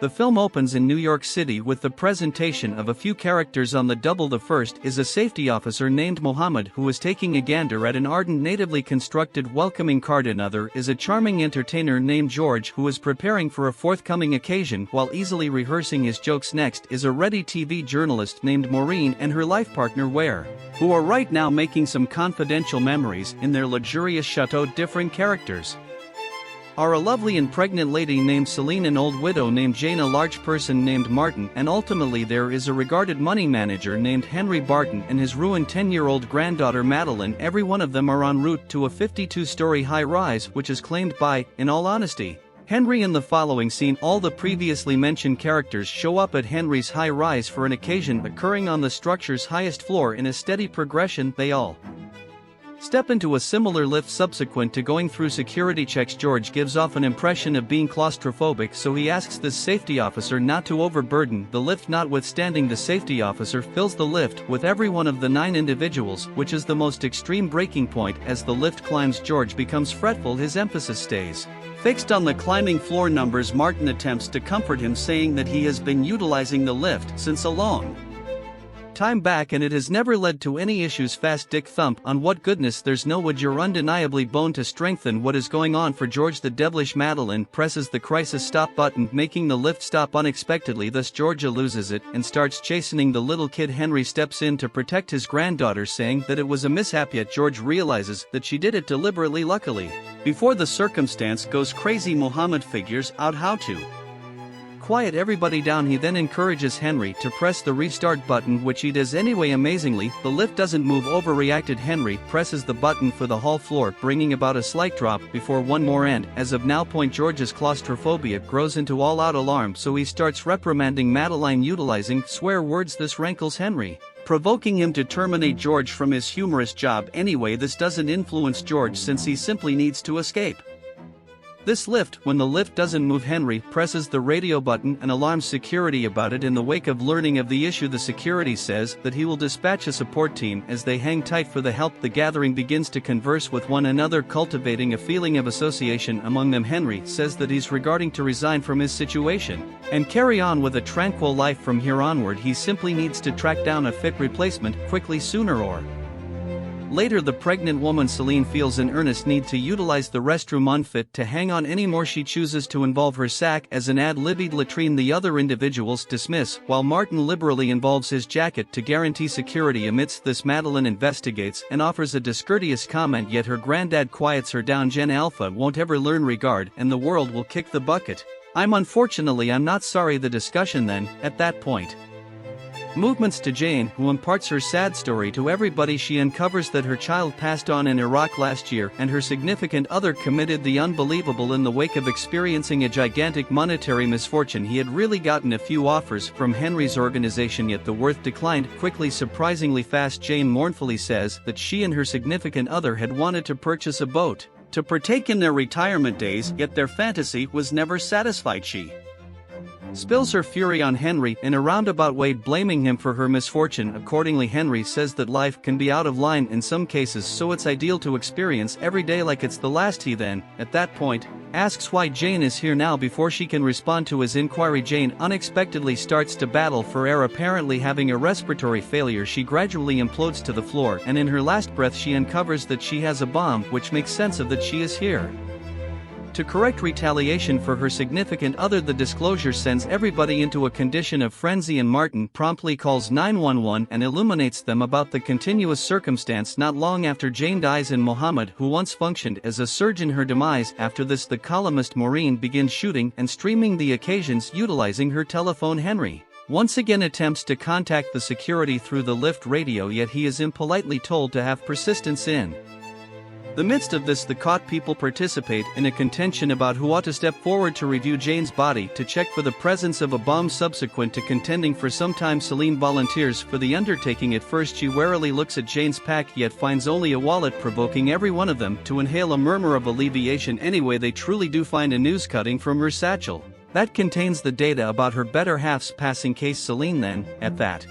The film opens in New York City with the presentation of a few characters on the double. The first is a safety officer named Mohammed who is taking a gander at an ardent natively constructed welcoming card. Another is a charming entertainer named George who is preparing for a forthcoming occasion while easily rehearsing his jokes. Next is a ready TV journalist named Maureen and her life partner Ware, who are right now making some confidential memories in their luxurious chateau. Different characters are a lovely and pregnant lady named Celine, an old widow named Jane, a large person named Martin, and ultimately there is a regarded money manager named Henry Barton and his ruined 10-year-old granddaughter Madeline. Every one of them are en route to a 52-story high-rise which is claimed by, in all honesty, Henry. In the following scene, all the previously mentioned characters show up at Henry's high-rise for an occasion occurring on the structure's highest floor in a steady progression. They all step into a similar lift. Subsequent to going through security checks, George gives off an impression of being claustrophobic, so he asks this safety officer not to overburden the lift. Notwithstanding, the safety officer fills the lift with every one of the 9 individuals, which is the most extreme breaking point. As the lift climbs, George becomes fretful. His emphasis stays fixed on the climbing floor numbers. Martin attempts to comfort him, saying that he has been utilizing the lift since a long time back and it has never led to any issues. Fast Dick thump on what goodness, there's no wood. You're undeniably bone to strengthen what is going on for George. The devilish Madeline presses the crisis stop button, making the lift stop unexpectedly. Thus Georgia loses it and starts chastening the little kid. Henry steps in to protect his granddaughter, saying that it was a mishap, yet George realizes that she did it deliberately. Luckily, before the circumstance goes crazy, Mohammed figures out how to quiet everybody down. He then encourages Henry to press the restart button, which he does anyway. Amazingly, the lift doesn't move. Overreacted Henry presses the button for the hall floor, bringing about a slight drop before one more end. As of now point, George's claustrophobia grows into all-out alarm, so he starts reprimanding Madeline utilizing swear words. This rankles Henry, provoking him to terminate George from his humorous job. Anyway, this doesn't influence George since he simply needs to escape this lift. When the lift doesn't move, Henry presses the radio button and alarms security about it. In the wake of learning of the issue, the security says that he will dispatch a support team. As they hang tight for the help, the gathering begins to converse with one another, cultivating a feeling of association among them. Henry says that he's regarding to resign from his situation and carry on with a tranquil life from here onward. He simply needs to track down a fit replacement quickly, sooner or later. The pregnant woman Celine feels an earnest need to utilize the restroom, unfit to hang on anymore. She chooses to involve her sack as an ad-libbed latrine. The other individuals dismiss, while Martin liberally involves his jacket to guarantee security. Amidst this, Madeline investigates and offers a discourteous comment, yet her granddad quiets her down. Gen Alpha won't ever learn regard and the world will kick the bucket. I'm not sorry. The discussion then, at that point, movements to Jane, who imparts her sad story to everybody. She uncovers that her child passed on in Iraq last year and her significant other committed the unbelievable in the wake of experiencing a gigantic monetary misfortune. He had really gotten a few offers from Henry's organization, yet the worth declined quickly, surprisingly fast. Jane mournfully says that she and her significant other had wanted to purchase a boat to partake in their retirement days, yet their fantasy was never satisfied. She spills her fury on Henry in a roundabout way, blaming him for her misfortune. Accordingly, Henry says that life can be out of line in some cases, so it's ideal to experience every day like it's the last. He then, at that point, asks why Jane is here now. Before she can respond to his inquiry, Jane unexpectedly starts to battle for air. Apparently having a respiratory failure, she gradually implodes to the floor, and in her last breath she uncovers that she has a bomb, which makes sense of that she is here to correct retaliation for her significant other. The disclosure sends everybody into a condition of frenzy, and Martin promptly calls 911 and illuminates them about the continuous circumstance. Not long after Jane dies and Mohammed, who once functioned as a surgeon, her demise. After this, the columnist Maureen begins shooting and streaming the occasions utilizing her telephone. Henry once again attempts to contact the security through the lift radio, yet he is impolitely told to have persistence. In the midst of this, the caught people participate in a contention about who ought to step forward to review Jane's body to check for the presence of a bomb. Subsequent to contending for some time, Celine volunteers for the undertaking. At first she warily looks at Jane's pack, yet finds only a wallet, provoking every one of them to inhale a murmur of alleviation. Anyway, they truly do find a news cutting from her satchel that contains the data about her better half's passing case. Celine then, at that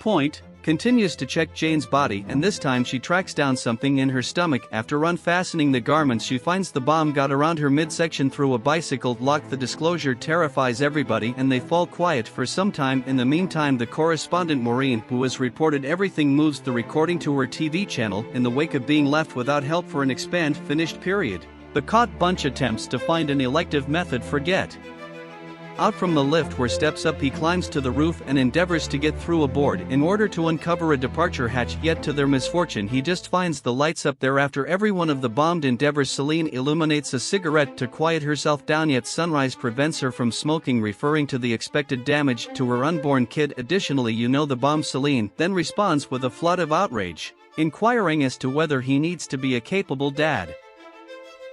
point, continues to check Jane's body, and this time she tracks down something in her stomach. After unfastening the garments, she finds the bomb got around her midsection through a bicycle lock. The disclosure terrifies everybody and they fall quiet for some time. In the meantime, the correspondent Maureen, who has reported everything, moves the recording to her TV channel in the wake of being left without help for an finished period. The caught bunch attempts to find an elective method for get out from the lift where steps up. He climbs to the roof and endeavors to get through a board in order to uncover a departure hatch, yet to their misfortune he just finds the lights up there. After every one of the bombed endeavors, Celine illuminates a cigarette to quiet herself down, yet sunrise prevents her from smoking, referring to the expected damage to her unborn kid. Additionally, the bomb. Celine then responds with a flood of outrage, inquiring as to whether he needs to be a capable dad.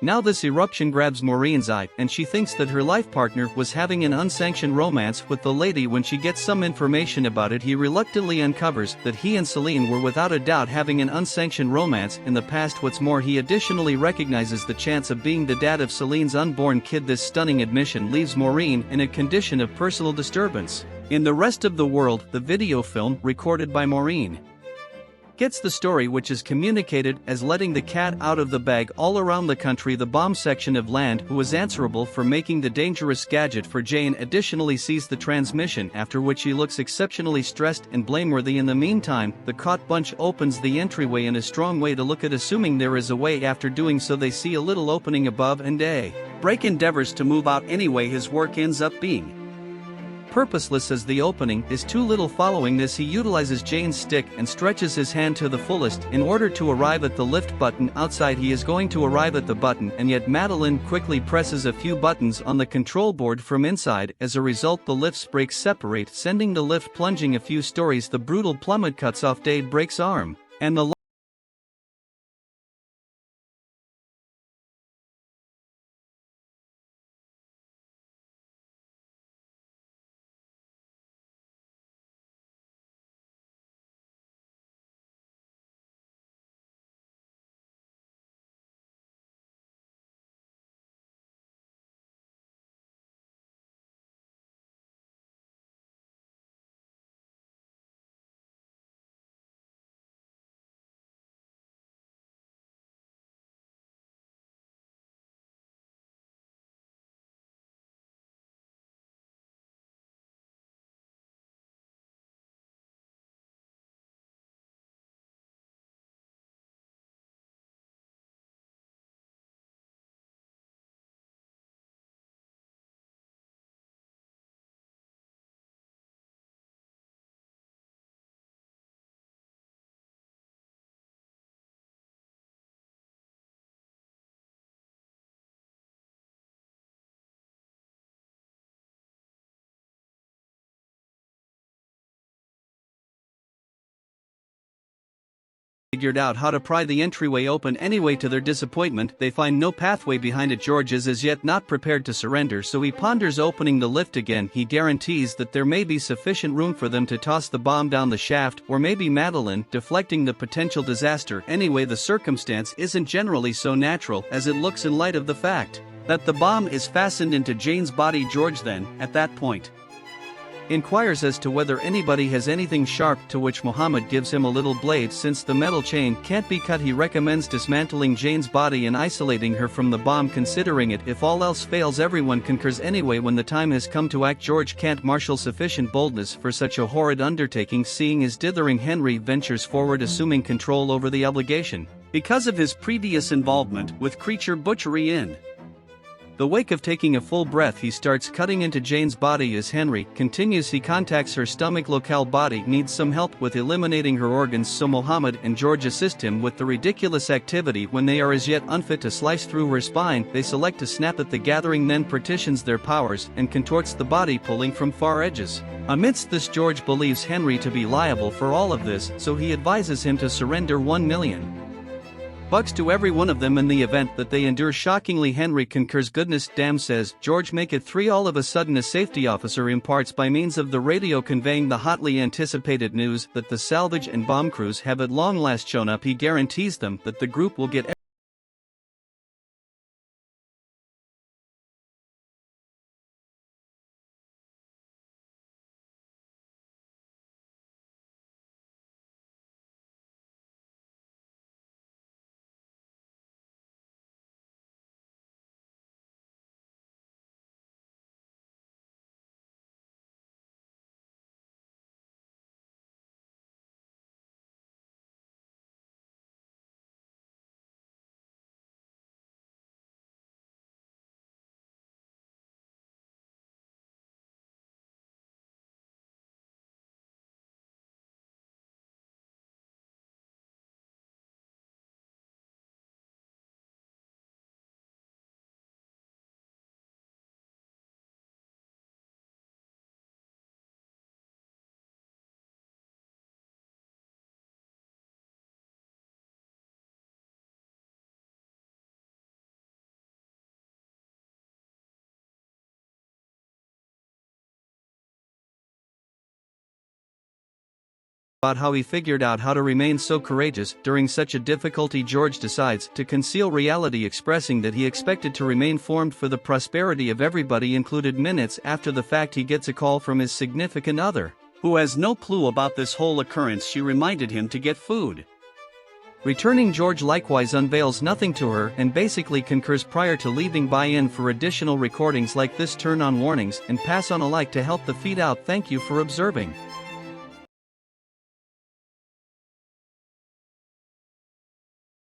Now this eruption grabs Maureen's eye, and she thinks that her life partner was having an unsanctioned romance with the lady. When she gets some information about it, he reluctantly uncovers that he and Celine were without a doubt having an unsanctioned romance in the past. What's more, he additionally recognizes the chance of being the dad of Celine's unborn kid. This stunning admission leaves Maureen in a condition of personal disturbance. In the rest of the world, the video film recorded by Maureen gets the story, which is communicated as letting the cat out of the bag all around the country. The bomb section of Land, who is answerable for making the dangerous gadget for Jane, additionally sees the transmission, after which he looks exceptionally stressed and blameworthy. In the meantime, the caught bunch opens the entryway in a strong way to look at, assuming there is a way. After doing so, they see a little opening above and a break endeavors to move out anyway. His work ends up being purposeless as the opening is too little. Following this, he utilizes Jane's stick and stretches his hand to the fullest in order to arrive at the lift button outside. He is going to arrive at the button, and yet Madeline quickly presses a few buttons on the control board from inside. As a result, the lift's brakes separate, sending the lift plunging a few stories. The brutal plummet cuts off Dade Brake's arm, and the figured out how to pry the entryway open anyway. To their disappointment, they find no pathway behind it. George is as yet not prepared to surrender, so he ponders opening the lift again. He guarantees that there may be sufficient room for them to toss the bomb down the shaft, or maybe Madeline, deflecting the potential disaster. Anyway, the circumstance isn't generally so natural as it looks in light of the fact that the bomb is fastened into Jane's body. George then, at that point, inquires as to whether anybody has anything sharp, to which Mohammed gives him a little blade. Since the metal chain can't be cut, he recommends dismantling Jane's body and isolating her from the bomb, considering it if all else fails. Everyone concurs anyway. When the time has come to act, George can't marshal sufficient boldness for such a horrid undertaking. Seeing as dithering, Henry ventures forward, assuming control over the obligation because of his previous involvement with creature butchery. In the wake of taking a full breath, he starts cutting into Jane's body. As Henry continues, he contacts her stomach. Locale body needs some help with eliminating her organs, so Mohammed and George assist him with the ridiculous activity. When they are as yet unfit to slice through her spine, they select to snap at the gathering, then partitions their powers and contorts the body, pulling from far edges. Amidst this, George believes Henry to be liable for all of this, so he advises him to surrender $1 million to every one of them in the event that they endure. Shockingly, Henry concurs. Goodness damn, says George, make it 3. All of a sudden, a safety officer imparts by means of the radio, conveying the hotly anticipated news that the salvage and bomb crews have at long last shown up. He guarantees them that the group will get about how he figured out how to remain so courageous during such a difficulty. George decides to conceal reality, expressing that he expected to remain formed for the prosperity of everybody included. Minutes after the fact, he gets a call from his significant other, who has no clue about this whole occurrence. She reminded him to get food. Returning, George likewise unveils nothing to her and basically concurs prior to leaving. Buy in for additional recordings like this, turn on warnings and pass on a like to help the feed out. Thank you for observing.